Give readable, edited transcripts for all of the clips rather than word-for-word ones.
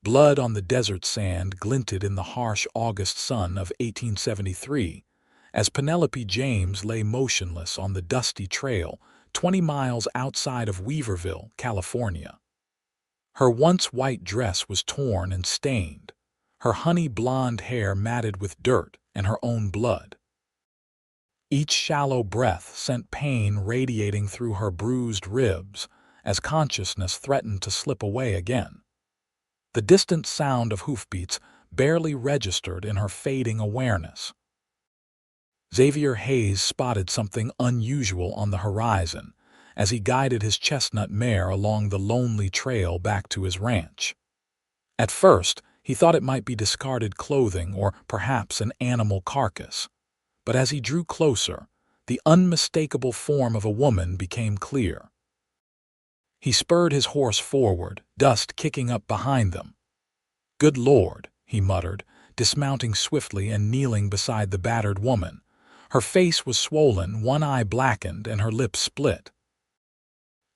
Blood on the desert sand glinted in the harsh August sun of 1873 as Penelope James lay motionless on the dusty trail 20 miles outside of Weaverville, California. Her once white dress was torn and stained, her honey blonde hair matted with dirt and her own blood. Each shallow breath sent pain radiating through her bruised ribs as consciousness threatened to slip away again. The distant sound of hoofbeats barely registered in her fading awareness. Xavier Hayes spotted something unusual on the horizon as he guided his chestnut mare along the lonely trail back to his ranch. At first, he thought it might be discarded clothing or perhaps an animal carcass. But as he drew closer, the unmistakable form of a woman became clear. He spurred his horse forward, dust kicking up behind them. "Good Lord," he muttered, dismounting swiftly and kneeling beside the battered woman. Her face was swollen, one eye blackened, and her lips split.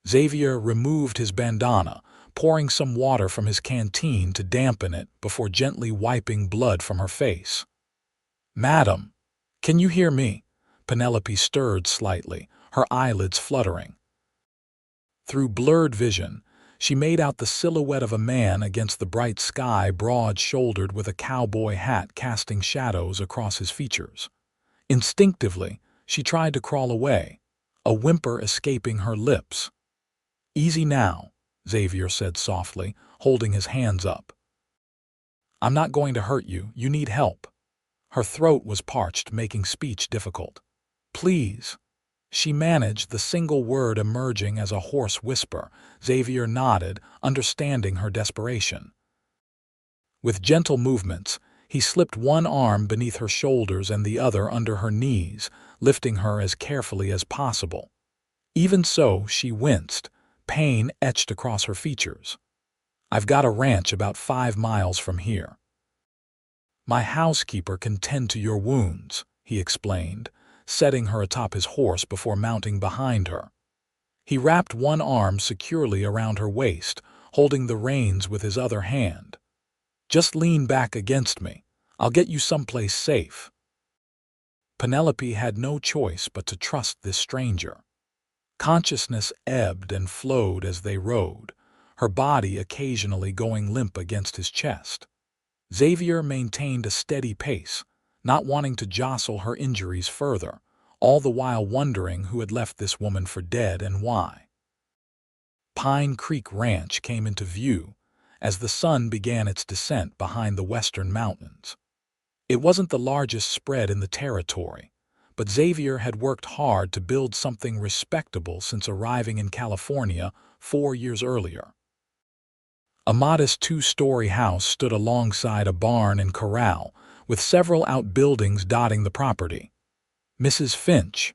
Xavier removed his bandana, pouring some water from his canteen to dampen it before gently wiping blood from her face. "Madam, can you hear me?" Penelope stirred slightly, her eyelids fluttering. Through blurred vision, she made out the silhouette of a man against the bright sky, broad-shouldered with a cowboy hat casting shadows across his features. Instinctively, she tried to crawl away, a whimper escaping her lips. "Easy now," Xavier said softly, holding his hands up. "I'm not going to hurt you. You need help." Her throat was parched, making speech difficult. "Please." She managed, the single word emerging as a hoarse whisper. Xavier nodded, understanding her desperation. With gentle movements, he slipped one arm beneath her shoulders and the other under her knees, lifting her as carefully as possible. Even so, she winced, pain etched across her features. "I've got a ranch about 5 miles from here. My housekeeper can tend to your wounds," he explained, setting her atop his horse before mounting behind her. He wrapped one arm securely around her waist, holding the reins with his other hand. "Just lean back against me. I'll get you someplace safe." Penelope had no choice but to trust this stranger. Consciousness ebbed and flowed as they rode, her body occasionally going limp against his chest. Xavier maintained a steady pace, not wanting to jostle her injuries further, all the while wondering who had left this woman for dead and why. Pine Creek Ranch came into view as the sun began its descent behind the western mountains. It wasn't the largest spread in the territory, but Xavier had worked hard to build something respectable since arriving in California 4 years earlier. A modest 2-story house stood alongside a barn and corral, with several outbuildings dotting the property. "Mrs. Finch,"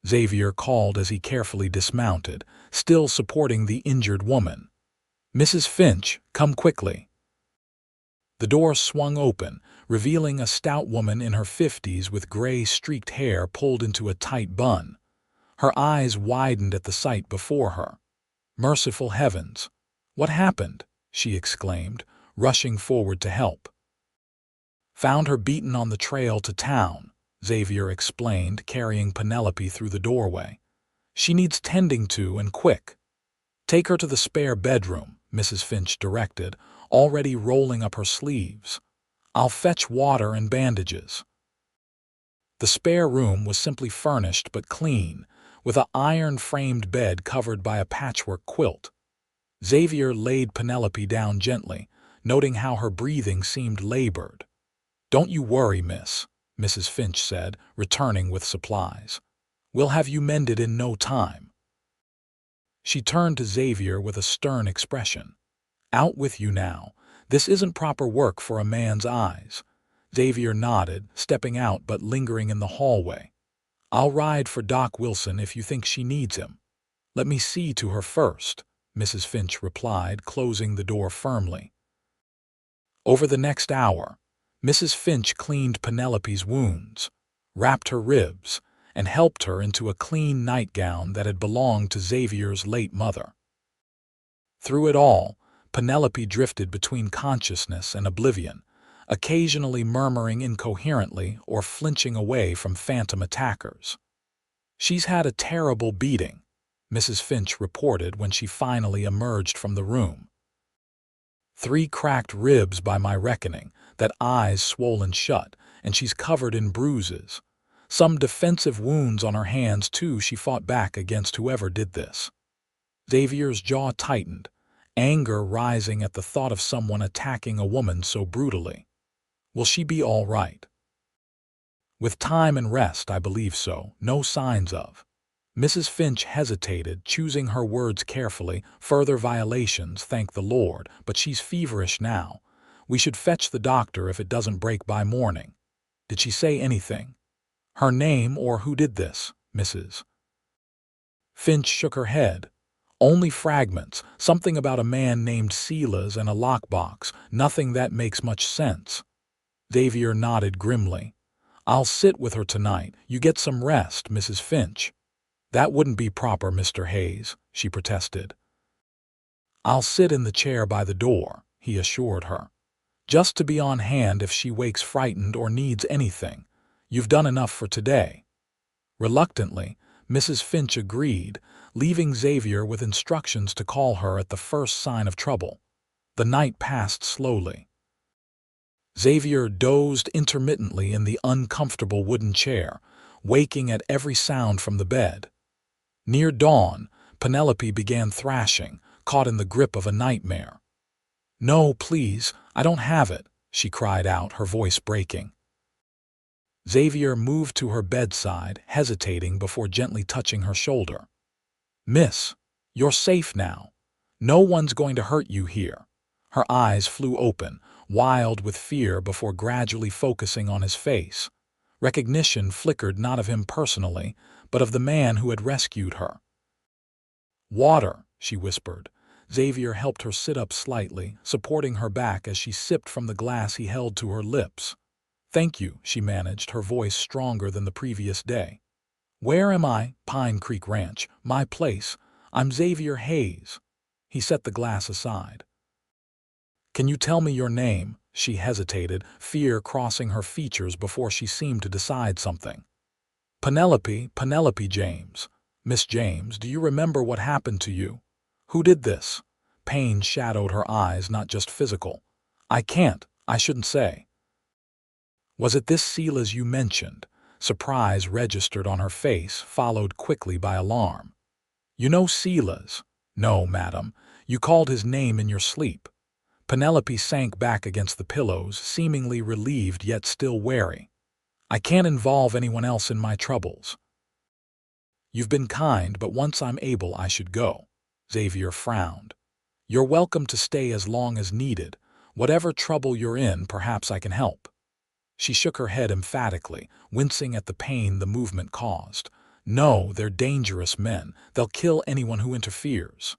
Xavier called as he carefully dismounted, still supporting the injured woman. "Mrs. Finch, come quickly." The door swung open, revealing a stout woman in her 50s with gray-streaked hair pulled into a tight bun. Her eyes widened at the sight before her. "Merciful heavens! What happened?" she exclaimed, rushing forward to help. "Found her beaten on the trail to town," Xavier explained, carrying Penelope through the doorway. "She needs tending to and quick." "Take her to the spare bedroom," Mrs. Finch directed, already rolling up her sleeves. "I'll fetch water and bandages." The spare room was simply furnished but clean, with an iron-framed bed covered by a patchwork quilt. Xavier laid Penelope down gently, noting how her breathing seemed labored. "Don't you worry, miss," Mrs. Finch said, returning with supplies. "We'll have you mended in no time." She turned to Xavier with a stern expression. "Out with you now. This isn't proper work for a man's eyes." Xavier nodded, stepping out but lingering in the hallway. "I'll ride for Doc Wilson if you think she needs him." "Let me see to her first," Mrs. Finch replied, closing the door firmly. Over the next hour, Mrs. Finch cleaned Penelope's wounds, wrapped her ribs, and helped her into a clean nightgown that had belonged to Xavier's late mother. Through it all, Penelope drifted between consciousness and oblivion, occasionally murmuring incoherently or flinching away from phantom attackers. "She's had a terrible beating," Mrs. Finch reported when she finally emerged from the room. "3 cracked ribs by my reckoning, that eye's swollen shut, and she's covered in bruises. Some defensive wounds on her hands, too. She fought back against whoever did this." Xavier's jaw tightened, anger rising at the thought of someone attacking a woman so brutally. "Will she be all right?" "With time and rest, I believe so. No signs of." Mrs. Finch hesitated, choosing her words carefully. "Further violations, thank the Lord, but she's feverish now. We should fetch the doctor if it doesn't break by morning." "Did she say anything? Her name or who did this, Mrs.?" Finch shook her head. "Only fragments, something about a man named Silas and a lockbox, nothing that makes much sense." Xavier nodded grimly. "I'll sit with her tonight. You get some rest, Mrs. Finch." "That wouldn't be proper, Mr. Hayes," she protested. "I'll sit in the chair by the door," he assured her, "just to be on hand if she wakes frightened or needs anything. You've done enough for today." Reluctantly, Mrs. Finch agreed, leaving Xavier with instructions to call her at the first sign of trouble. The night passed slowly. Xavier dozed intermittently in the uncomfortable wooden chair, waking at every sound from the bed. Near dawn, Penelope began thrashing, caught in the grip of a nightmare. "No, please, I don't have it," she cried out, her voice breaking. Xavier moved to her bedside, hesitating before gently touching her shoulder. "Miss, you're safe now. No one's going to hurt you here." Her eyes flew open, wild with fear before gradually focusing on his face. Recognition flickered, not of him personally, but of the man who had rescued her. "Water," she whispered. Xavier helped her sit up slightly, supporting her back as she sipped from the glass he held to her lips. "Thank you," she managed, her voice stronger than the previous day. "Where am I?" "Pine Creek Ranch. My place. I'm Xavier Hayes." He set the glass aside. "Can you tell me your name?" She hesitated, fear crossing her features before she seemed to decide something. Penelope James." "Miss James, do you remember what happened to you? Who did this?" Pain shadowed her eyes, not just physical. I shouldn't say." "Was it this Silas you mentioned?" Surprise registered on her face, followed quickly by alarm. "You know Silas?" "No, madam. You called his name in your sleep." Penelope sank back against the pillows, seemingly relieved yet still wary. "I can't involve anyone else in my troubles." "You've been kind, but once I'm able I should go." Xavier frowned. "You're welcome to stay as long as needed. Whatever trouble you're in, perhaps I can help." She shook her head emphatically, wincing at the pain the movement caused. "No, they're dangerous men. They'll kill anyone who interferes."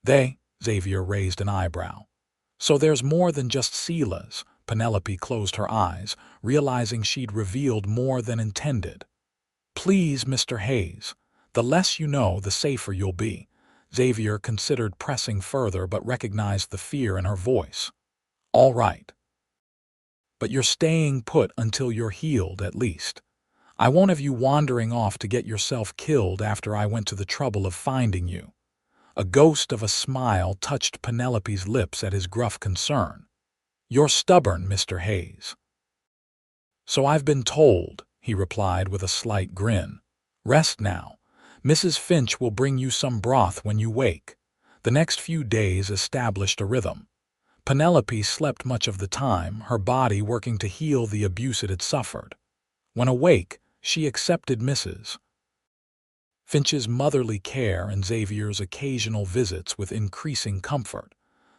"They?" Xavier raised an eyebrow. "So there's more than just Silas." Penelope closed her eyes, realizing she'd revealed more than intended. "Please, Mr. Hayes. The less you know, the safer you'll be." Xavier considered pressing further but recognized the fear in her voice. "All right. But you're staying put until you're healed, at least. I won't have you wandering off to get yourself killed after I went to the trouble of finding you." A ghost of a smile touched Penelope's lips at his gruff concern. "You're stubborn, Mr. Hayes." "So I've been told," he replied with a slight grin. "Rest now. Mrs. Finch will bring you some broth when you wake." The next few days established a rhythm. Penelope slept much of the time, her body working to heal the abuse it had suffered. When awake, she accepted Mrs. Finch's motherly care and Xavier's occasional visits with increasing comfort,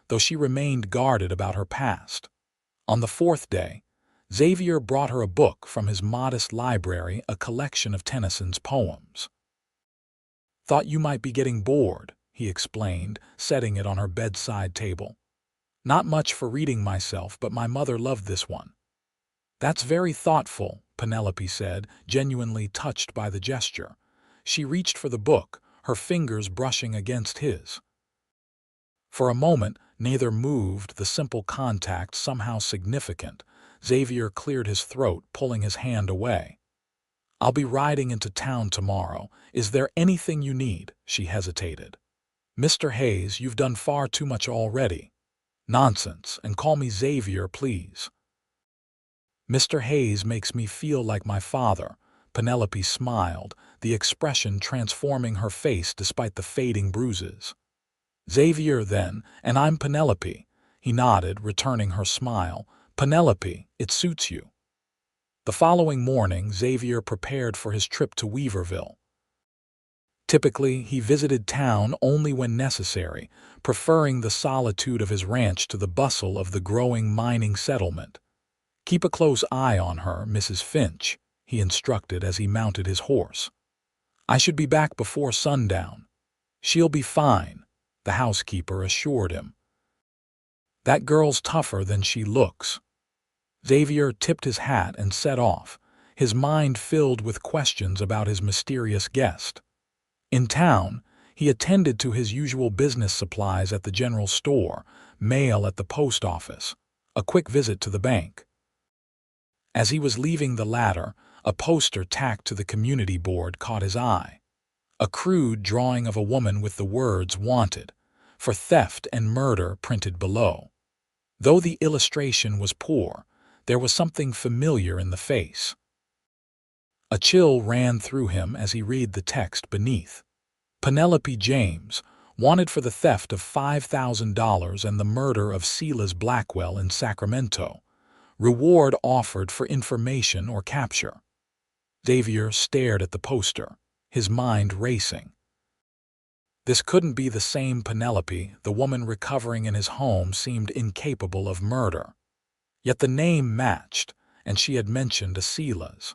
though she remained guarded about her past. On the 4th day, Xavier brought her a book from his modest library, a collection of Tennyson's poems. "Thought you might be getting bored," he explained, setting it on her bedside table. "Not much for reading myself, but my mother loved this one." "That's very thoughtful," Penelope said, genuinely touched by the gesture. She reached for the book, her fingers brushing against his. For a moment, neither moved, the simple contact somehow significant. Xavier cleared his throat, pulling his hand away. "I'll be riding into town tomorrow. Is there anything you need?" She hesitated. "Mr. Hayes, you've done far too much already." "Nonsense, and call me Xavier, please." "Mr. Hayes makes me feel like my father." Penelope smiled, the expression transforming her face despite the fading bruises. "Xavier, then, and I'm Penelope." He nodded, returning her smile. "Penelope, it suits you." The following morning, Xavier prepared for his trip to Weaverville. Typically, he visited town only when necessary, preferring the solitude of his ranch to the bustle of the growing mining settlement. "Keep a close eye on her, Mrs. Finch," he instructed as he mounted his horse. "I should be back before sundown." "She'll be fine," the housekeeper assured him. "That girl's tougher than she looks." Xavier tipped his hat and set off, his mind filled with questions about his mysterious guest. In town, he attended to his usual business supplies at the general store, mail at the post office, a quick visit to the bank. As he was leaving the latter, a poster tacked to the community board caught his eye. A crude drawing of a woman with the words "Wanted" for theft and murder printed below. Though the illustration was poor, there was something familiar in the face. A chill ran through him as he read the text beneath. Penelope James, wanted for the theft of $5,000 and the murder of Silas Blackwell in Sacramento. Reward offered for information or capture. Xavier stared at the poster, his mind racing. This couldn't be the same Penelope. The woman recovering in his home seemed incapable of murder. Yet the name matched, and she had mentioned a Silas.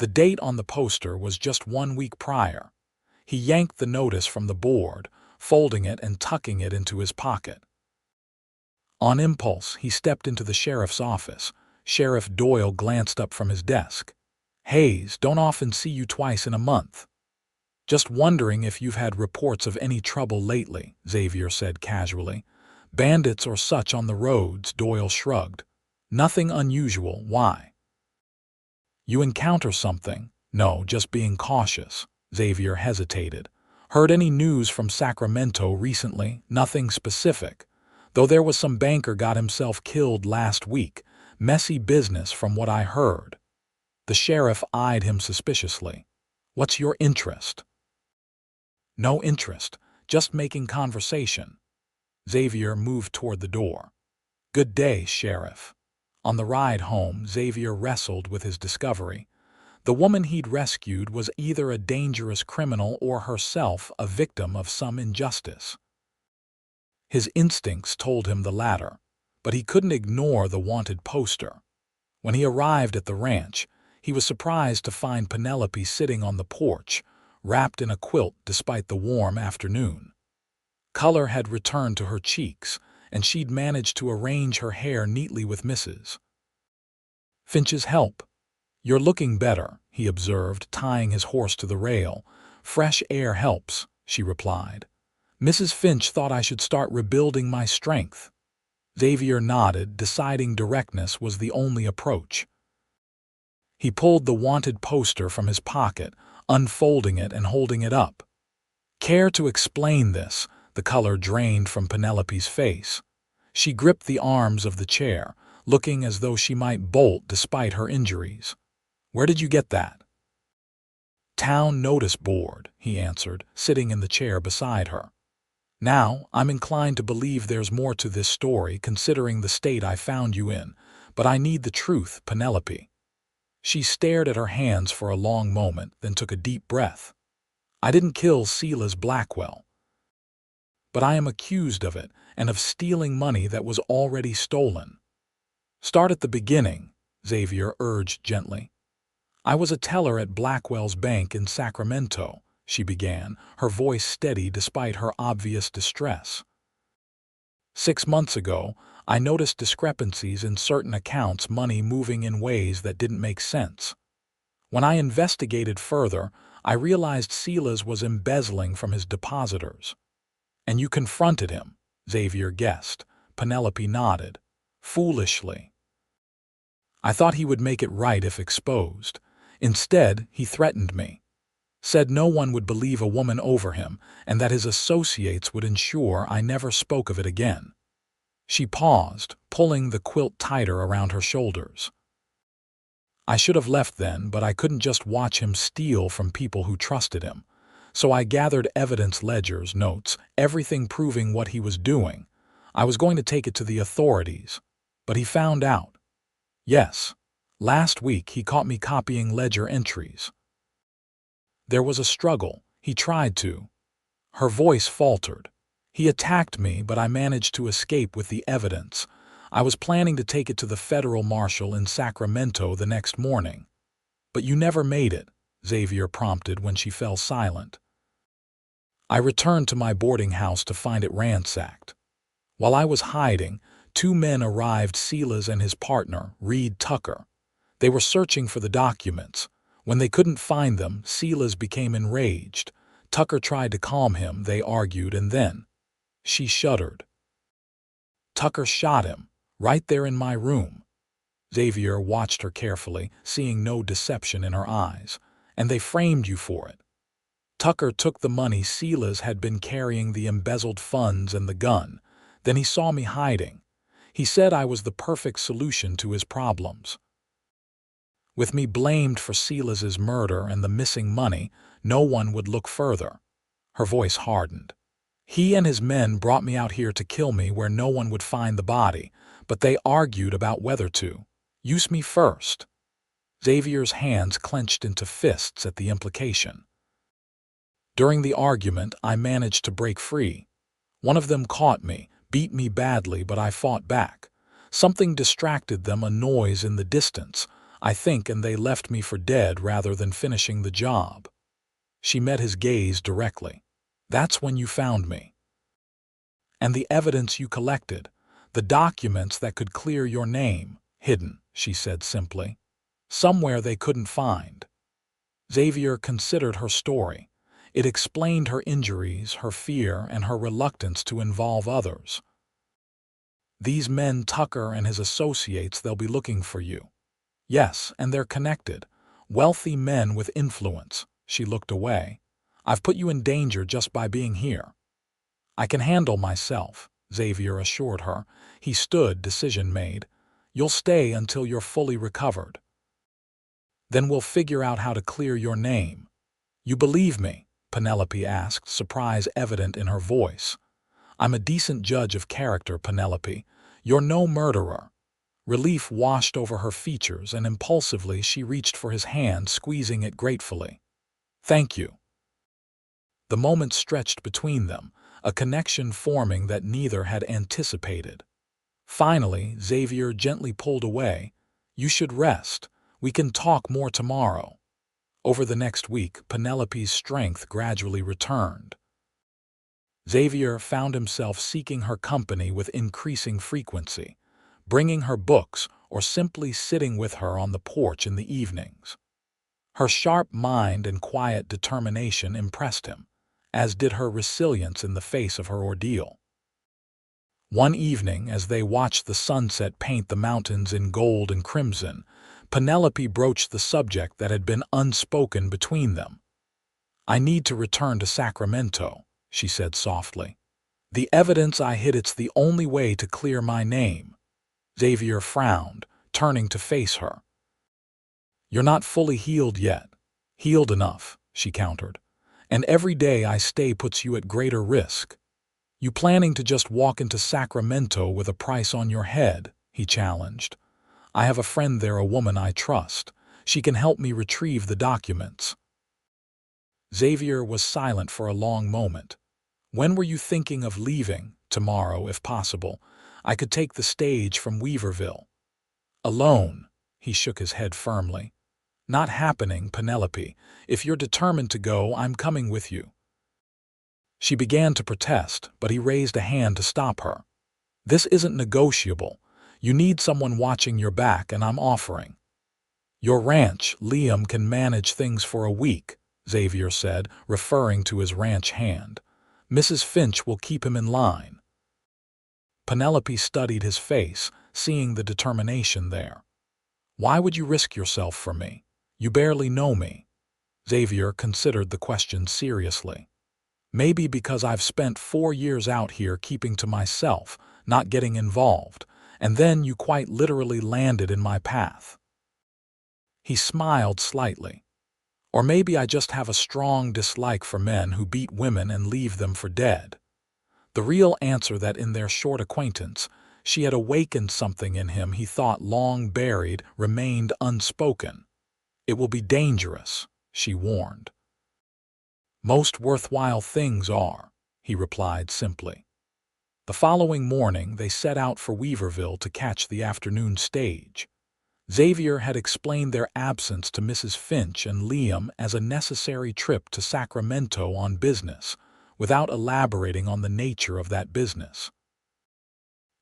The date on the poster was just 1 week prior. He yanked the notice from the board, folding it and tucking it into his pocket. On impulse, he stepped into the sheriff's office. Sheriff Doyle glanced up from his desk. "Hayes, don't often see you twice in a month." "Just wondering if you've had reports of any trouble lately," Xavier said casually. "Bandits or such on the roads," Doyle shrugged. "Nothing unusual. Why?" "You encounter something?" "No, just being cautious." Xavier hesitated. "Heard any news from Sacramento recently?" "Nothing specific. Though there was some banker got himself killed last week. Messy business from what I heard." The sheriff eyed him suspiciously. "What's your interest?" "No interest, just making conversation." Xavier moved toward the door. "Good day, Sheriff." On the ride home, Xavier wrestled with his discovery. The woman he'd rescued was either a dangerous criminal or herself a victim of some injustice. His instincts told him the latter, but he couldn't ignore the wanted poster. When he arrived at the ranch, he was surprised to find Penelope sitting on the porch, wrapped in a quilt despite the warm afternoon. Color had returned to her cheeks, and she'd managed to arrange her hair neatly with Mrs. Finch's help. "You're looking better," he observed, tying his horse to the rail. "Fresh air helps," she replied. "Mrs. Finch thought I should start rebuilding my strength." Xavier nodded, deciding directness was the only approach. He pulled the wanted poster from his pocket, unfolding it and holding it up. "Care to explain this?" The color drained from Penelope's face. She gripped the arms of the chair, looking as though she might bolt despite her injuries. "Where did you get that?" "Town notice board," he answered, sitting in the chair beside her. "Now, I'm inclined to believe there's more to this story considering the state I found you in, but I need the truth, Penelope." She stared at her hands for a long moment, then took a deep breath. "I didn't kill Silas Blackwell. But I am accused of it, and of stealing money that was already stolen." "Start at the beginning," Xavier urged gently. "I was a teller at Blackwell's bank in Sacramento," she began, her voice steady despite her obvious distress. 6 months ago, I noticed discrepancies in certain accounts, money moving in ways that didn't make sense. When I investigated further, I realized Silas was embezzling from his depositors. And you confronted him." Xavier guessed. Penelope nodded. Foolishly. I thought he would make it right if exposed. Instead, he threatened me. Said no one would believe a woman over him and that his associates would ensure I never spoke of it again. She paused, pulling the quilt tighter around her shoulders. I should have left then, but I couldn't just watch him steal from people who trusted him. So I gathered evidence, ledgers, notes, everything proving what he was doing. I was going to take it to the authorities. But he found out. Yes. Last week he caught me copying ledger entries. There was a struggle. He tried to. Her voice faltered. He attacked me, but I managed to escape with the evidence. I was planning to take it to the federal marshal in Sacramento the next morning. But you never made it, Xavier prompted when she fell silent. I returned to my boarding house to find it ransacked. While I was hiding, 2 men arrived, Silas and his partner, Reed Tucker. They were searching for the documents. When they couldn't find them, Silas became enraged. Tucker tried to calm him, they argued, and then she shuddered. Tucker shot him, right there in my room. Xavier watched her carefully, seeing no deception in her eyes. And they framed you for it. Tucker took the money. Silas had been carrying the embezzled funds and the gun. Then he saw me hiding. He said I was the perfect solution to his problems. With me blamed for Silas's murder and the missing money, no one would look further. Her voice hardened. He and his men brought me out here to kill me where no one would find the body, but they argued about whether to use me first. Xavier's hands clenched into fists at the implication. During the argument, I managed to break free. One of them caught me, beat me badly, but I fought back. Something distracted them, a noise in the distance, I think, and they left me for dead rather than finishing the job. She met his gaze directly. That's when you found me. And the evidence you collected, the documents that could clear your name, hidden, she said simply. Somewhere they couldn't find. Xavier considered her story. It explained her injuries, her fear, and her reluctance to involve others. These men, Tucker and his associates, they'll be looking for you. Yes, and they're connected. Wealthy men with influence. She looked away. I've put you in danger just by being here. I can handle myself, Xavier assured her. He stood, decision made. You'll stay until you're fully recovered. Then we'll figure out how to clear your name. You believe me? Penelope asked, surprise evident in her voice. I'm a decent judge of character, Penelope. You're no murderer. Relief washed over her features, and impulsively she reached for his hand, squeezing it gratefully. Thank you. The moment stretched between them, a connection forming that neither had anticipated. Finally, Xavier gently pulled away. You should rest. We can talk more tomorrow. Over the next week, Penelope's strength gradually returned. Xavier found himself seeking her company with increasing frequency, bringing her books or simply sitting with her on the porch in the evenings. Her sharp mind and quiet determination impressed him, as did her resilience in the face of her ordeal. One evening, as they watched the sunset paint the mountains in gold and crimson, Penelope broached the subject that had been unspoken between them. I need to return to Sacramento, she said softly. The evidence I hid, it's the only way to clear my name. Xavier frowned, turning to face her. You're not fully healed yet. Healed enough, she countered. And every day I stay puts you at greater risk. You planning to just walk into Sacramento with a price on your head? He challenged. I have a friend there, a woman I trust. She can help me retrieve the documents. Xavier was silent for a long moment. When were you thinking of leaving? Tomorrow, if possible. I could take the stage from Weaverville. Alone, he shook his head firmly. Not happening, Penelope. If you're determined to go, I'm coming with you. She began to protest, but he raised a hand to stop her. This isn't negotiable. You need someone watching your back, and I'm offering. Your ranch, Liam can manage things for a week, Xavier said, referring to his ranch hand. Mrs. Finch will keep him in line. Penelope studied his face, seeing the determination there. "Why would you risk yourself for me? You barely know me." Xavier considered the question seriously. "Maybe because I've spent 4 years out here keeping to myself, not getting involved, and then you quite literally landed in my path." He smiled slightly. "Or maybe I just have a strong dislike for men who beat women and leave them for dead." The real answer that in their short acquaintance, she had awakened something in him he thought long buried remained unspoken. "It will be dangerous," she warned. "Most worthwhile things are," he replied simply. The following morning they set out for Weaverville to catch the afternoon stage. Xavier had explained their absence to Mrs. Finch and Liam as a necessary trip to Sacramento on business, without elaborating on the nature of that business.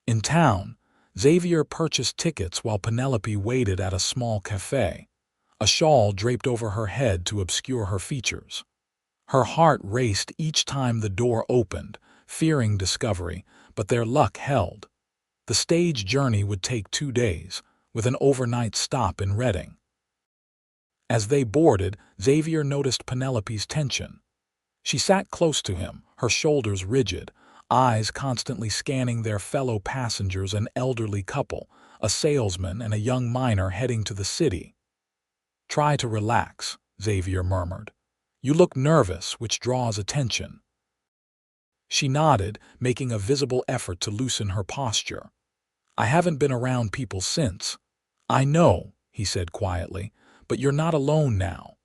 In town, Xavier purchased tickets while Penelope waited at a small cafe, a shawl draped over her head to obscure her features. Her heart raced each time the door opened, fearing discovery, but their luck held. The stage journey would take 2 days, with an overnight stop in Reading. As they boarded, Xavier noticed Penelope's tension. She sat close to him, her shoulders rigid, eyes constantly scanning their fellow passengers, an elderly couple, a salesman and a young miner heading to the city. "Try to relax," Xavier murmured. "You look nervous, which draws attention." She nodded, making a visible effort to loosen her posture. "I haven't been around people since." "I know," he said quietly, "but you're not alone now."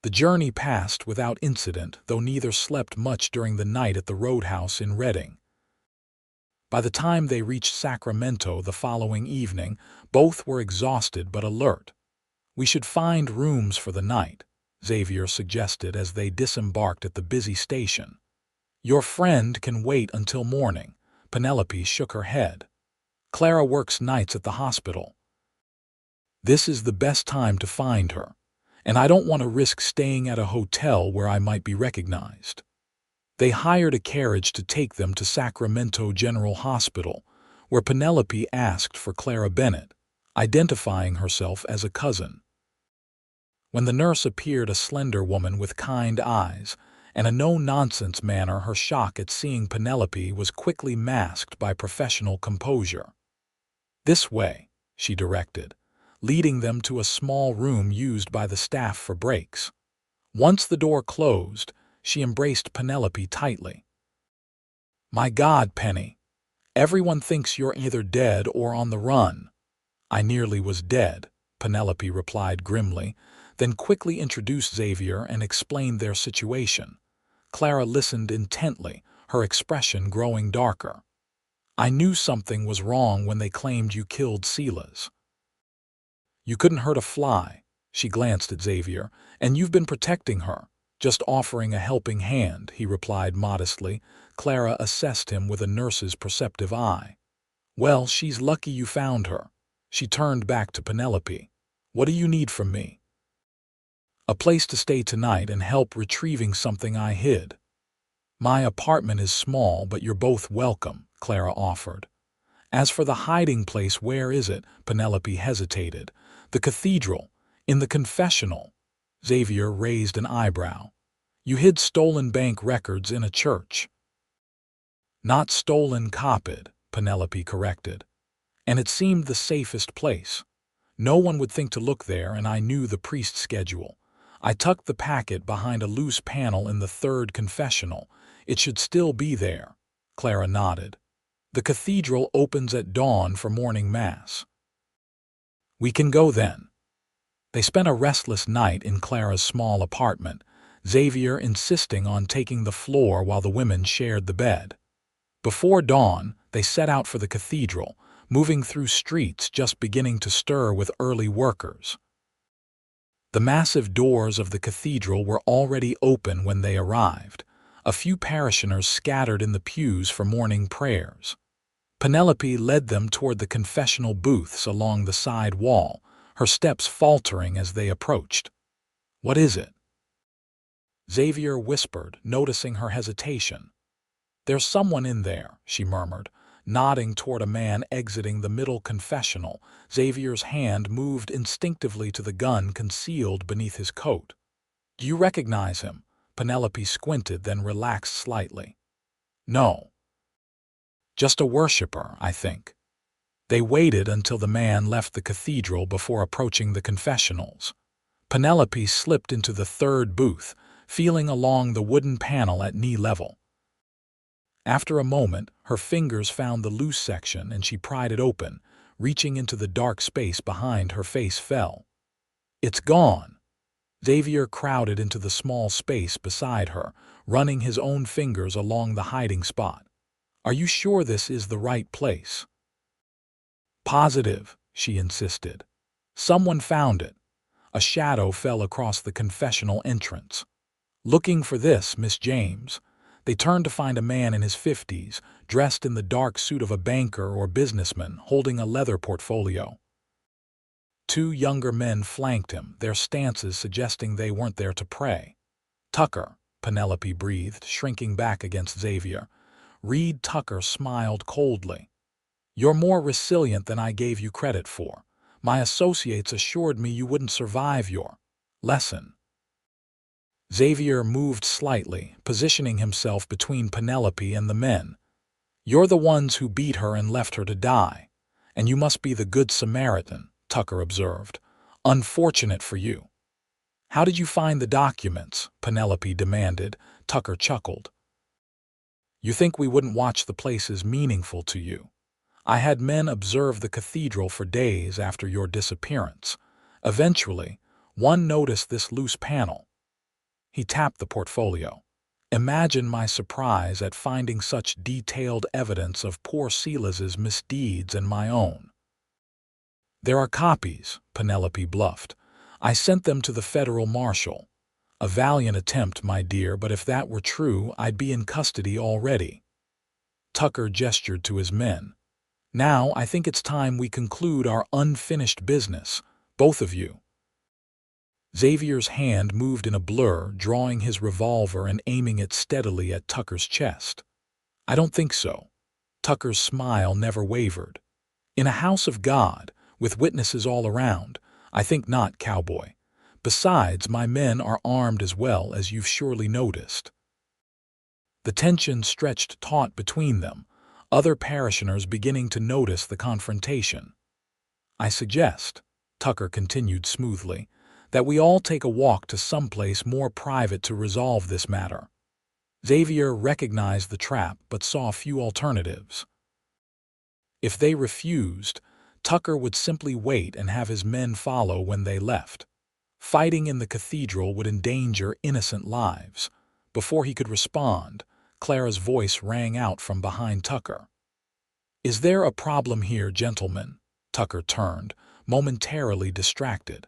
The journey passed without incident, though neither slept much during the night at the roadhouse in Reading. By the time they reached Sacramento the following evening, both were exhausted but alert. "We should find rooms for the night," Xavier suggested as they disembarked at the busy station. "Your friend can wait until morning." Penelope shook her head. "Clara works nights at the hospital. This is the best time to find her, and I don't want to risk staying at a hotel where I might be recognized." They hired a carriage to take them to Sacramento General Hospital, where Penelope asked for Clara Bennett, identifying herself as a cousin. When the nurse appeared, a slender woman with kind eyes and a no-nonsense manner, her shock at seeing Penelope was quickly masked by professional composure. "This way," she directed, leading them to a small room used by the staff for breaks. Once the door closed, she embraced Penelope tightly. "My God, Penny, everyone thinks you're either dead or on the run." "I nearly was dead," Penelope replied grimly, then quickly introduced Xavier and explained their situation. Clara listened intently, her expression growing darker. "I knew something was wrong when they claimed you killed Silas." "You couldn't hurt a fly," she glanced at Xavier, "and you've been protecting her." "Just offering a helping hand," he replied modestly. Clara assessed him with a nurse's perceptive eye. "Well, she's lucky you found her." She turned back to Penelope. "What do you need from me?" "A place to stay tonight and help retrieving something I hid." "My apartment is small, but you're both welcome," Clara offered. "As for the hiding place, where is it?" Penelope hesitated. "The cathedral, in the confessional." Xavier raised an eyebrow. "You hid stolen bank records in a church." "Not stolen, copied," Penelope corrected. "And it seemed the safest place. No one would think to look there, and I knew the priest's schedule. I tucked the packet behind a loose panel in the third confessional. It should still be there." Clara nodded. "The cathedral opens at dawn for morning mass." "We can go then." They spent a restless night in Clara's small apartment, Xavier insisting on taking the floor while the women shared the bed. Before dawn, they set out for the cathedral, moving through streets just beginning to stir with early workers. The massive doors of the cathedral were already open when they arrived, a few parishioners scattered in the pews for morning prayers. Penelope led them toward the confessional booths along the side wall, her steps faltering as they approached. "What is it?" Xavier whispered, noticing her hesitation. "There's someone in there," she murmured, nodding toward a man exiting the middle confessional. Xavier's hand moved instinctively to the gun concealed beneath his coat. "Do you recognize him?" Penelope squinted, then relaxed slightly. "No. Just a worshiper, I think." They waited until the man left the cathedral before approaching the confessionals. Penelope slipped into the third booth, feeling along the wooden panel at knee level. After a moment, her fingers found the loose section and she pried it open. Reaching into the dark space behind, her face fell. "It's gone." Xavier crowded into the small space beside her, running his own fingers along the hiding spot. "Are you sure this is the right place?" "Positive," she insisted. "Someone found it." A shadow fell across the confessional entrance. "Looking for this, Miss James." They turned to find a man in his 50s, dressed in the dark suit of a banker or businessman, holding a leather portfolio. Two younger men flanked him, their stances suggesting they weren't there to pray. "Tucker," Penelope breathed, shrinking back against Xavier. Reed Tucker smiled coldly. "You're more resilient than I gave you credit for. My associates assured me you wouldn't survive your lesson." Xavier moved slightly, positioning himself between Penelope and the men. "You're the ones who beat her and left her to die. And you must be the Good Samaritan," Tucker observed. "Unfortunate for you." "How did you find the documents?" Penelope demanded. Tucker chuckled. "You think we wouldn't watch the places meaningful to you? I had men observe the cathedral for days after your disappearance. Eventually, one noticed this loose panel." He tapped the portfolio. "Imagine my surprise at finding such detailed evidence of poor Silas's misdeeds and my own." "There are copies," Penelope bluffed. "I sent them to the federal marshal." "A valiant attempt, my dear, but if that were true, I'd be in custody already." Tucker gestured to his men. "Now I think it's time we conclude our unfinished business, both of you." Xavier's hand moved in a blur, drawing his revolver and aiming it steadily at Tucker's chest. "I don't think so." Tucker's smile never wavered. "In a house of God, with witnesses all around, I think not, Cowboy. Besides, my men are armed as well, as you've surely noticed." The tension stretched taut between them, other parishioners beginning to notice the confrontation. "I suggest," Tucker continued smoothly, "that we all take a walk to someplace more private to resolve this matter." Xavier recognized the trap but saw few alternatives. If they refused, Tucker would simply wait and have his men follow when they left. Fighting in the cathedral would endanger innocent lives. Before he could respond, Clara's voice rang out from behind Tucker. "Is there a problem here, gentlemen?" Tucker turned, momentarily distracted.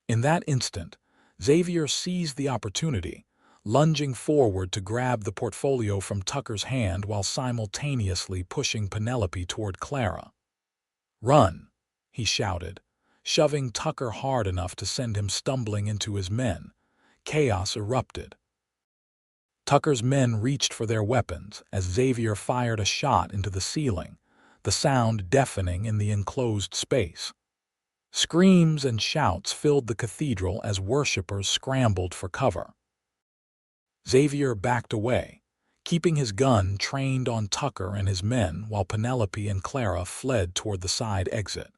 In that instant, Xavier seized the opportunity, lunging forward to grab the portfolio from Tucker's hand while simultaneously pushing Penelope toward Clara. "Run!" he shouted, shoving Tucker hard enough to send him stumbling into his men. Chaos erupted. Tucker's men reached for their weapons as Xavier fired a shot into the ceiling, the sound deafening in the enclosed space. Screams and shouts filled the cathedral as worshippers scrambled for cover. Xavier backed away, keeping his gun trained on Tucker and his men while Penelope and Clara fled toward the side exit.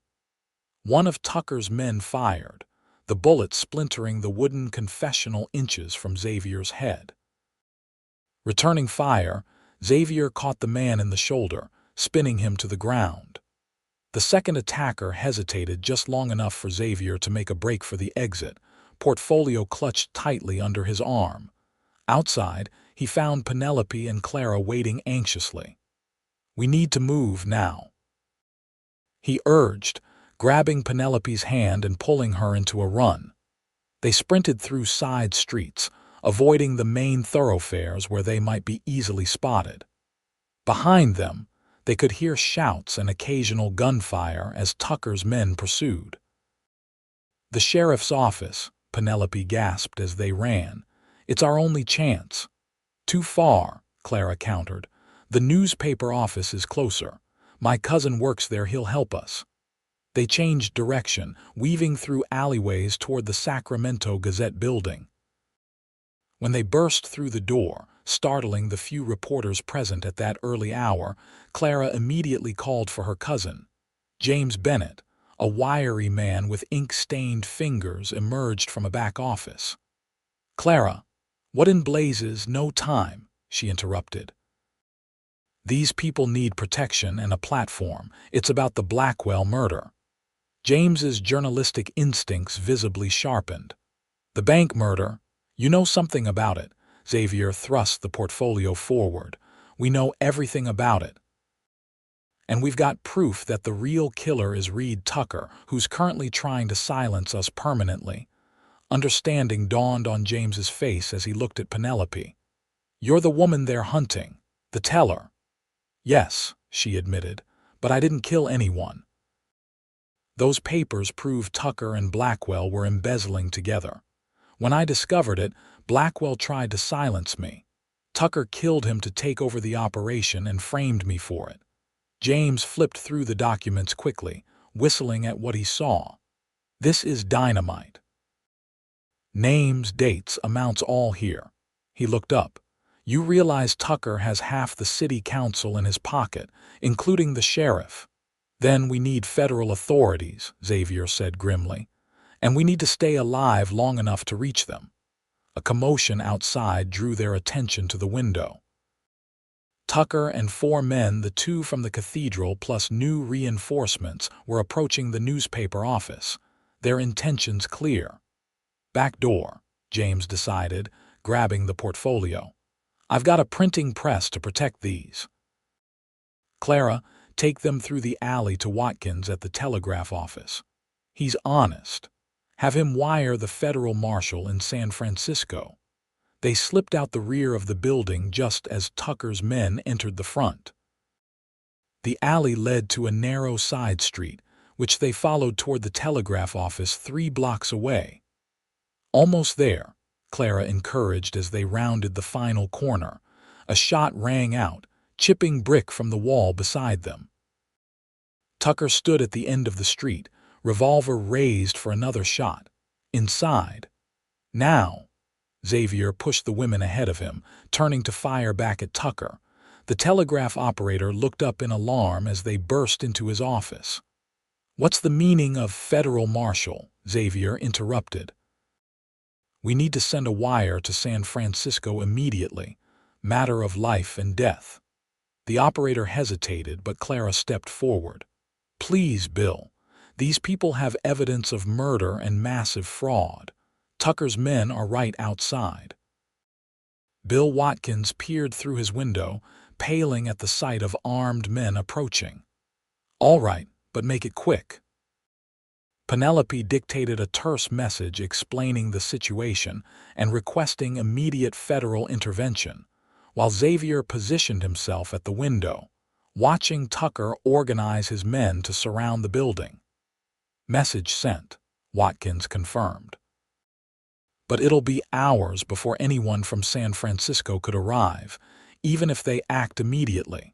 One of Tucker's men fired, the bullet splintering the wooden confessional inches from Xavier's head. Returning fire, Xavier caught the man in the shoulder, spinning him to the ground. The second attacker hesitated just long enough for Xavier to make a break for the exit, portfolio clutched tightly under his arm. Outside, he found Penelope and Clara waiting anxiously. "We need to move now," he urged, grabbing Penelope's hand and pulling her into a run. They sprinted through side streets, avoiding the main thoroughfares where they might be easily spotted. Behind them, they could hear shouts and occasional gunfire as Tucker's men pursued. "The sheriff's office," Penelope gasped as they ran. "It's our only chance." "Too far," Clara countered. The newspaper office is closer. My cousin works there, he'll help us. They changed direction, weaving through alleyways toward the Sacramento Gazette building. When they burst through the door, startling the few reporters present at that early hour, Clara immediately called for her cousin. James Bennett, a wiry man with ink-stained fingers, emerged from a back office. "Clara, what in blazes, no time," she interrupted. "These people need protection and a platform. It's about the Blackwell murder." James's journalistic instincts visibly sharpened. "The bank murder? You know something about it." Xavier thrust the portfolio forward. "We know everything about it. And we've got proof that the real killer is Reed Tucker, who's currently trying to silence us permanently." Understanding dawned on James's face as he looked at Penelope. "You're the woman they're hunting, the teller." "Yes," she admitted, "but I didn't kill anyone. Those papers prove Tucker and Blackwell were embezzling together. When I discovered it, Blackwell tried to silence me. Tucker killed him to take over the operation and framed me for it." James flipped through the documents quickly, whistling at what he saw. "This is dynamite. Names, dates, amounts all here." He looked up. "You realize Tucker has half the city council in his pocket, including the sheriff." "Then we need federal authorities," Xavier said grimly. "And we need to stay alive long enough to reach them." A commotion outside drew their attention to the window. Tucker and 4 men, the 2 from the cathedral plus new reinforcements, were approaching the newspaper office, their intentions clear. "Back door," James decided, grabbing the portfolio. "I've got a printing press to protect these." "Clara, take them through the alley to Watkins at the telegraph office. He's honest. Have him wire the federal marshal in San Francisco." They slipped out the rear of the building just as Tucker's men entered the front. The alley led to a narrow side street, which they followed toward the telegraph office 3 blocks away. "Almost there," Clara encouraged as they rounded the final corner. A shot rang out, chipping brick from the wall beside them. Tucker stood at the end of the street, revolver raised for another shot. Inside. "Now!" Xavier pushed the women ahead of him, turning to fire back at Tucker. The telegraph operator looked up in alarm as they burst into his office. "What's the meaning of federal marshal?" Xavier interrupted. "We need to send a wire to San Francisco immediately. Matter of life and death." The operator hesitated, but Clara stepped forward. "Please, Bill. These people have evidence of murder and massive fraud. Tucker's men are right outside." Bill Watkins peered through his window, paling at the sight of armed men approaching. "All right, but make it quick." Penelope dictated a terse message explaining the situation and requesting immediate federal intervention, while Xavier positioned himself at the window, watching Tucker organize his men to surround the building. "Message sent," Watkins confirmed. "But it'll be hours before anyone from San Francisco could arrive, even if they act immediately."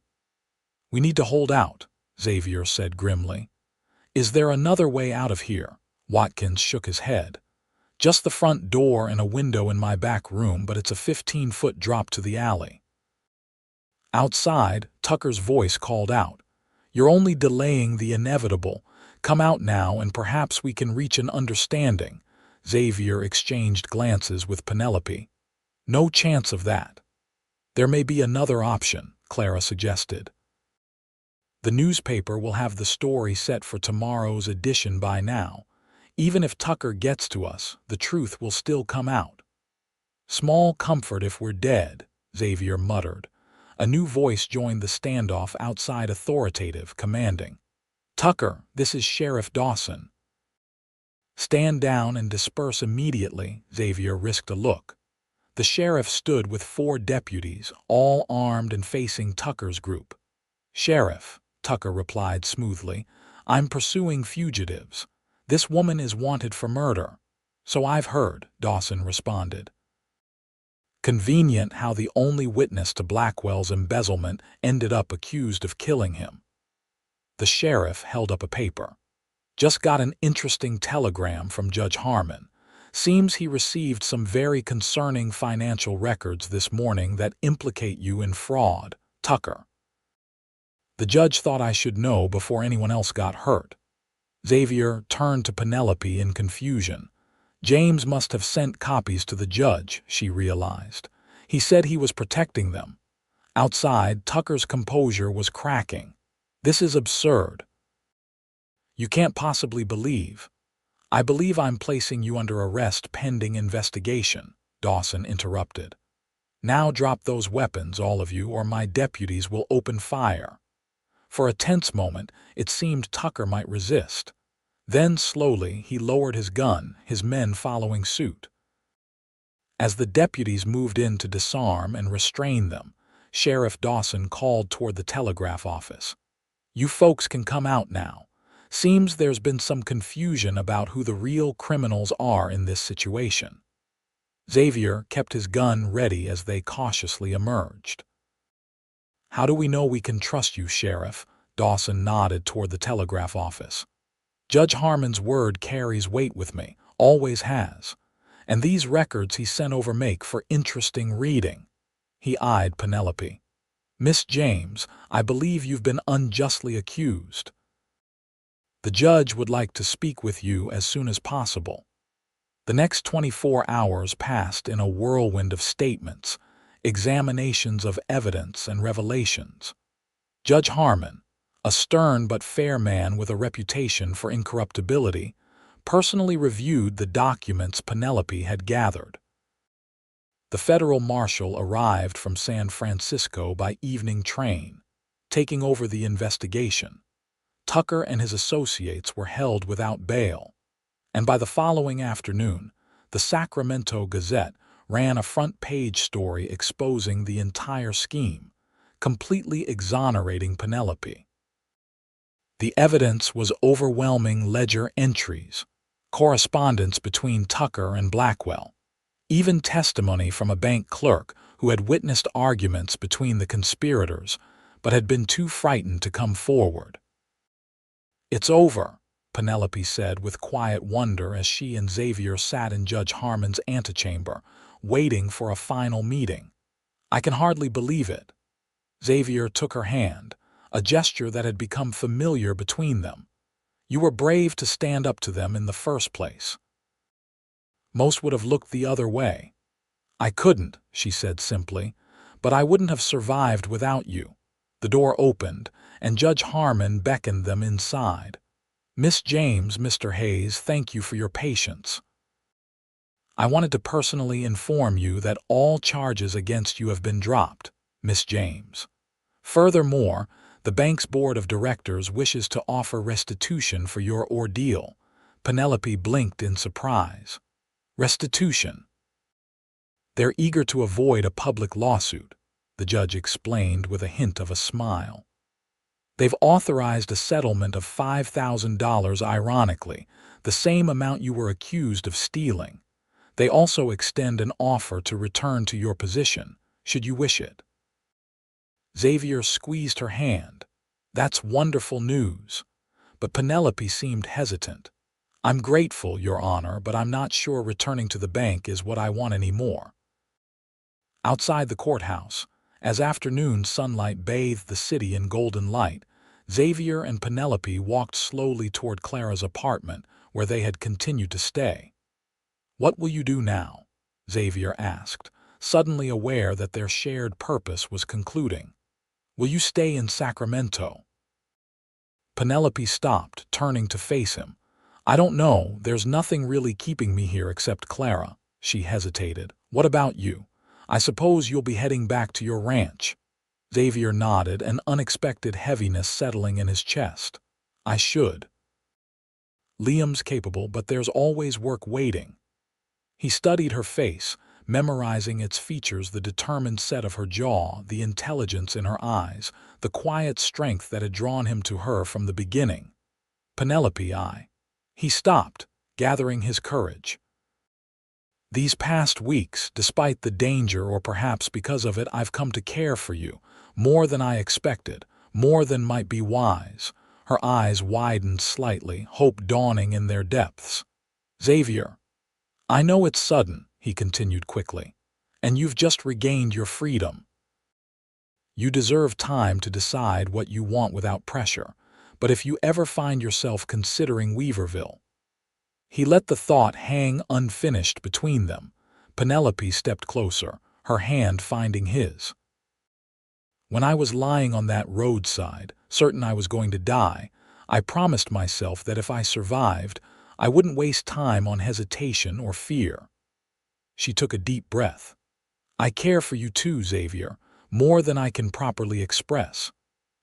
"We need to hold out," Xavier said grimly. "Is there another way out of here?" Watkins shook his head. "Just the front door and a window in my back room, but it's a 15-foot drop to the alley." Outside, Tucker's voice called out, "You're only delaying the inevitable. Come out now and perhaps we can reach an understanding." Xavier exchanged glances with Penelope. "No chance of that." "There may be another option," Clara suggested. "The newspaper will have the story set for tomorrow's edition by now. Even if Tucker gets to us, the truth will still come out." "Small comfort if we're dead," Xavier muttered. A new voice joined the standoff outside, authoritative, commanding. "Tucker, this is Sheriff Dawson." "Stand down and disperse immediately." Xavier risked a look. The sheriff stood with 4 deputies, all armed and facing Tucker's group. "Sheriff," Tucker replied smoothly, "I'm pursuing fugitives. This woman is wanted for murder." "So I've heard," Dawson responded. Convenient how the only witness to Blackwell's embezzlement ended up accused of killing him. The sheriff held up a paper. Just got an interesting telegram from Judge Harmon. Seems he received some very concerning financial records this morning that implicate you in fraud, Tucker. The judge thought I should know before anyone else got hurt. Xavier turned to Penelope in confusion. James must have sent copies to the judge, she realized. He said he was protecting them. Outside, Tucker's composure was cracking. This is absurd. You can't possibly believe. I believe I'm placing you under arrest pending investigation, Dawson interrupted. Now drop those weapons, all of you, or my deputies will open fire. For a tense moment, it seemed Tucker might resist. Then, slowly, he lowered his gun, his men following suit. As the deputies moved in to disarm and restrain them, Sheriff Dawson called toward the telegraph office. You folks can come out now. Seems there's been some confusion about who the real criminals are in this situation. Xavier kept his gun ready as they cautiously emerged. How do we know we can trust you, Sheriff? Dawson nodded toward the telegraph office. Judge Harmon's word carries weight with me, always has. And these records he sent over make for interesting reading. He eyed Penelope. Miss James, I believe you've been unjustly accused. The judge would like to speak with you as soon as possible. The next 24 hours passed in a whirlwind of statements, examinations of evidence and revelations. Judge Harmon, a stern but fair man with a reputation for incorruptibility, personally reviewed the documents Penelope had gathered. The federal marshal arrived from San Francisco by evening train, taking over the investigation. Tucker and his associates were held without bail, and by the following afternoon, the Sacramento Gazette ran a front-page story exposing the entire scheme, completely exonerating Penelope. The evidence was overwhelming: ledger entries, correspondence between Tucker and Blackwell, even testimony from a bank clerk who had witnessed arguments between the conspirators but had been too frightened to come forward. It's over, Penelope said with quiet wonder as she and Xavier sat in Judge Harmon's antechamber, waiting for a final meeting. I can hardly believe it. Xavier took her hand, a gesture that had become familiar between them. You were brave to stand up to them in the first place. Most would have looked the other way. I couldn't, she said simply, but I wouldn't have survived without you. The door opened, and Judge Harmon beckoned them inside. Miss James, Mr. Hayes, thank you for your patience. I wanted to personally inform you that all charges against you have been dropped, Miss James. Furthermore, the bank's board of directors wishes to offer restitution for your ordeal. Penelope blinked in surprise. Restitution. They're eager to avoid a public lawsuit, the judge explained with a hint of a smile. They've authorized a settlement of $5,000, ironically, the same amount you were accused of stealing. They also extend an offer to return to your position, should you wish it. Xavier squeezed her hand. That's wonderful news. But Penelope seemed hesitant. I'm grateful, Your Honor, but I'm not sure returning to the bank is what I want anymore. Outside the courthouse, as afternoon sunlight bathed the city in golden light, Xavier and Penelope walked slowly toward Clara's apartment, where they had continued to stay. What will you do now? Xavier asked, suddenly aware that their shared purpose was concluding. Will you stay in Sacramento? Penelope stopped, turning to face him. I don't know, there's nothing really keeping me here except Clara. She hesitated. What about you? I suppose you'll be heading back to your ranch. Xavier nodded, an unexpected heaviness settling in his chest. I should. Liam's capable, but there's always work waiting. He studied her face, memorizing its features: the determined set of her jaw, the intelligence in her eyes, the quiet strength that had drawn him to her from the beginning. Penelope, He stopped, gathering his courage. These past weeks, despite the danger or perhaps because of it, I've come to care for you, more than I expected, more than might be wise." Her eyes widened slightly, hope dawning in their depths. "Xavier, I know it's sudden," he continued quickly, "and you've just regained your freedom. You deserve time to decide what you want without pressure, but if you ever find yourself considering Weaverville—" He let the thought hang unfinished between them. Penelope stepped closer, her hand finding his. "When I was lying on that roadside, certain I was going to die, I promised myself that if I survived, I wouldn't waste time on hesitation or fear." She took a deep breath. "I care for you too, Xavier, more than I can properly express.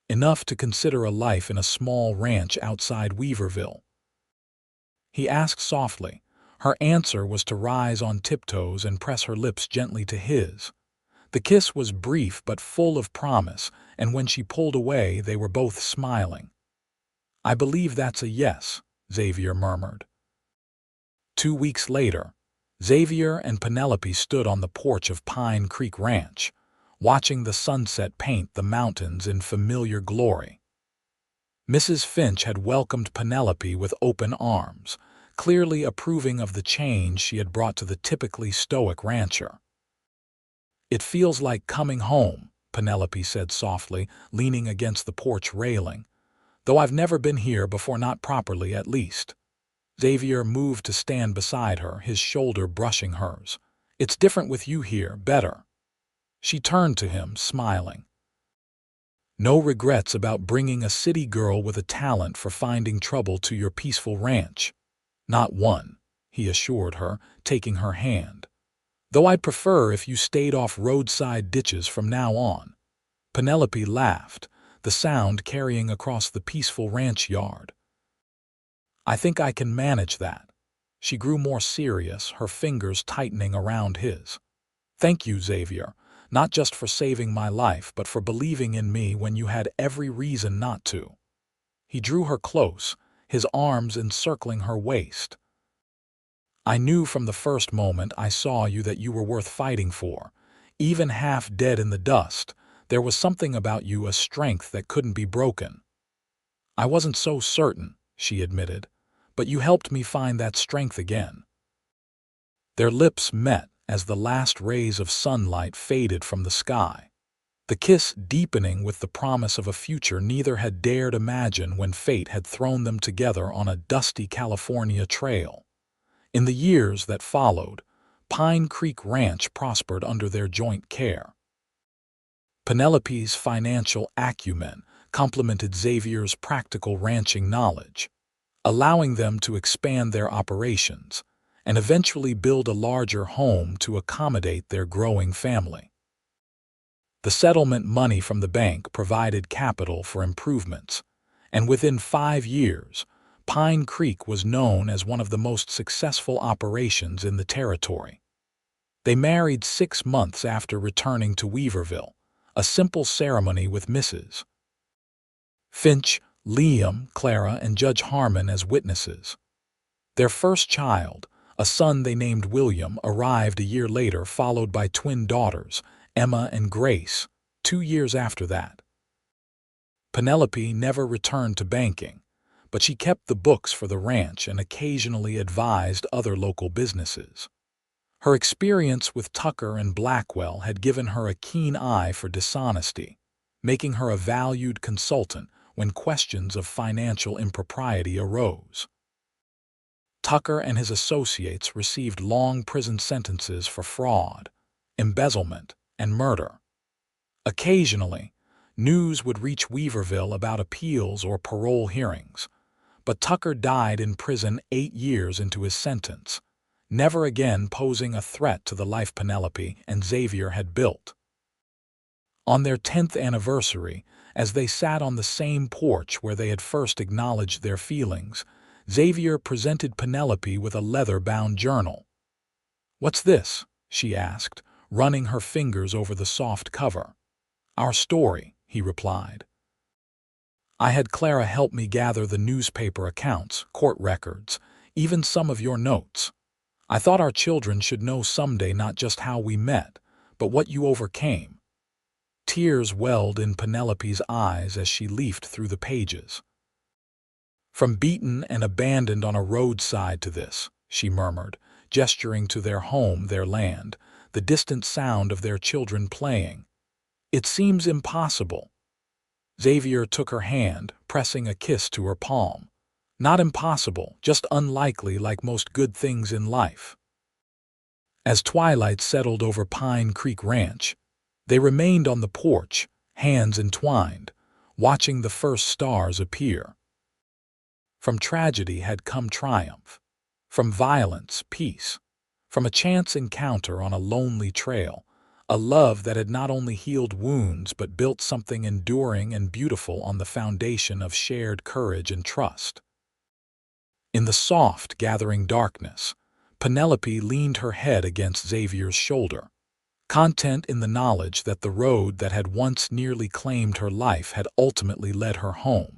Enough to consider a life in a small ranch outside Weaverville." He asked softly. Her answer was to rise on tiptoes and press her lips gently to his. The kiss was brief but full of promise, and when she pulled away they were both smiling. "I believe that's a yes," Xavier murmured. 2 weeks later, Xavier and Penelope stood on the porch of Pine Creek Ranch, watching the sunset paint the mountains in familiar glory. Mrs. Finch had welcomed Penelope with open arms, clearly approving of the change she had brought to the typically stoic rancher. "It feels like coming home," Penelope said softly, leaning against the porch railing. "Though I've never been here before, not properly at least." Xavier moved to stand beside her, his shoulder brushing hers. "It's different with you here, better." She turned to him, smiling. "No regrets about bringing a city girl with a talent for finding trouble to your peaceful ranch?" "Not one," he assured her, taking her hand. "Though I'd prefer if you stayed off roadside ditches from now on." Penelope laughed, the sound carrying across the peaceful ranch yard. "I think I can manage that." She grew more serious, her fingers tightening around his. "Thank you, Xavier, not just for saving my life, but for believing in me when you had every reason not to." He drew her close, his arms encircling her waist. "I knew from the first moment I saw you that you were worth fighting for. Even half dead in the dust, there was something about you, a strength that couldn't be broken." "I wasn't so certain," she admitted, "but you helped me find that strength again." Their lips met as the last rays of sunlight faded from the sky, the kiss deepening with the promise of a future neither had dared imagine when fate had thrown them together on a dusty California trail. In the years that followed, Pine Creek Ranch prospered under their joint care. Penelope's financial acumen complemented Xavier's practical ranching knowledge, allowing them to expand their operations and eventually build a larger home to accommodate their growing family. The settlement money from the bank provided capital for improvements, and within 5 years, Pine Creek was known as one of the most successful operations in the territory. They married 6 months after returning to Weaverville, a simple ceremony with Mrs. Finch, Liam, Clara, and Judge Harmon as witnesses. Their first child, a son they named William, arrived a year later, followed by twin daughters, Emma and Grace, 2 years after that. Penelope never returned to banking, but she kept the books for the ranch and occasionally advised other local businesses. Her experience with Tucker and Blackwell had given her a keen eye for dishonesty, making her a valued consultant when questions of financial impropriety arose. Tucker and his associates received long prison sentences for fraud, embezzlement, and murder. Occasionally, news would reach Weaverville about appeals or parole hearings, but Tucker died in prison 8 years into his sentence, never again posing a threat to the life Penelope and Xavier had built. On their 10th anniversary, as they sat on the same porch where they had first acknowledged their feelings, Xavier presented Penelope with a leather-bound journal. "What's this?" she asked, running her fingers over the soft cover. "Our story," he replied. "I had Clara help me gather the newspaper accounts, court records, even some of your notes. I thought our children should know someday not just how we met, but what you overcame." Tears welled in Penelope's eyes as she leafed through the pages. "From beaten and abandoned on a roadside to this," she murmured, gesturing to their home, their land, the distant sound of their children playing. "It seems impossible." Xavier took her hand, pressing a kiss to her palm. "Not impossible, just unlikely, like most good things in life." As twilight settled over Pine Creek Ranch, they remained on the porch, hands entwined, watching the first stars appear. From tragedy had come triumph. From violence, peace. From a chance encounter on a lonely trail, a love that had not only healed wounds but built something enduring and beautiful on the foundation of shared courage and trust. In the soft, gathering darkness, Penelope leaned her head against Xavier's shoulder, content in the knowledge that the road that had once nearly claimed her life had ultimately led her home.